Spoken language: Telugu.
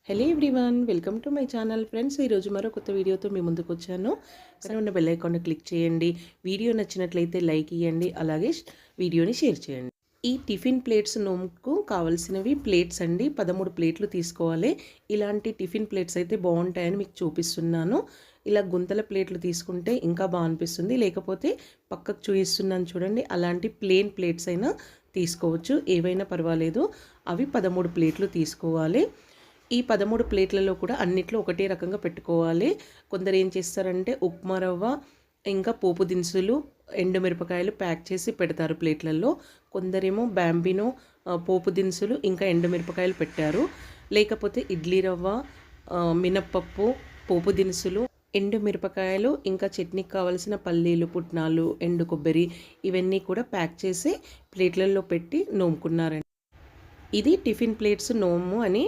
Hello everyone, welcome to my channel. Friends, ఈరోజు మరో కొత్త వీడియోతో మీ ముందుకు వచ్చాను. పక్కన ఉన్న బెల్ ఐకాన్ని క్లిక్ చేయండి. వీడియో నచ్చినట్లయితే లైక్ ఇవ్వండి, అలాగే వీడియోని షేర్ చేయండి. ఈ టిఫిన్ ప్లేట్స్ నోముకు కావాల్సినవి ప్లేట్స్ అండి. 13 ప్లేట్లు తీసుకోవాలి. ఇలాంటి టిఫిన్ ప్లేట్స్ అయితే బాగుంటాయని మీకు చూపిస్తున్నాను. ఇలా గుంతల ప్లేట్లు తీసుకుంటే ఇంకా బాగా అనిపిస్తుంది. లేకపోతే పక్కకు చూపిస్తున్నాను చూడండి, అలాంటి ప్లేన్ ప్లేట్స్ అయినా తీసుకోవచ్చు, ఏవైనా పర్వాలేదు. అవి 13 ప్లేట్లు తీసుకోవాలి. ఈ 13 ప్లేట్లలో కూడా అన్నిట్లో ఒకటే రకంగా పెట్టుకోవాలి. కొందరు ఏం చేస్తారంటే ఉప్మా రవ్వ, ఇంకా పోపు దినుసులు, ఎండుమిరపకాయలు ప్యాక్ చేసి పెడతారు ప్లేట్లలో. కొందరేమో బ్యాంబినో పోపు దినుసులు ఇంకా ఎండుమిరపకాయలు పెట్టారు. లేకపోతే ఇడ్లీ రవ్వ, మినప్పప్పు, పోపు దినుసులు, ఎండుమిరపకాయలు, ఇంకా చట్నీకి కావాల్సిన పల్లీలు, పుట్నాలు, ఎండు కొబ్బరి, ఇవన్నీ కూడా ప్యాక్ చేసి ప్లేట్లలో పెట్టి నోముకున్నారండి. ఇది టిఫిన్ ప్లేట్స్ నోము అని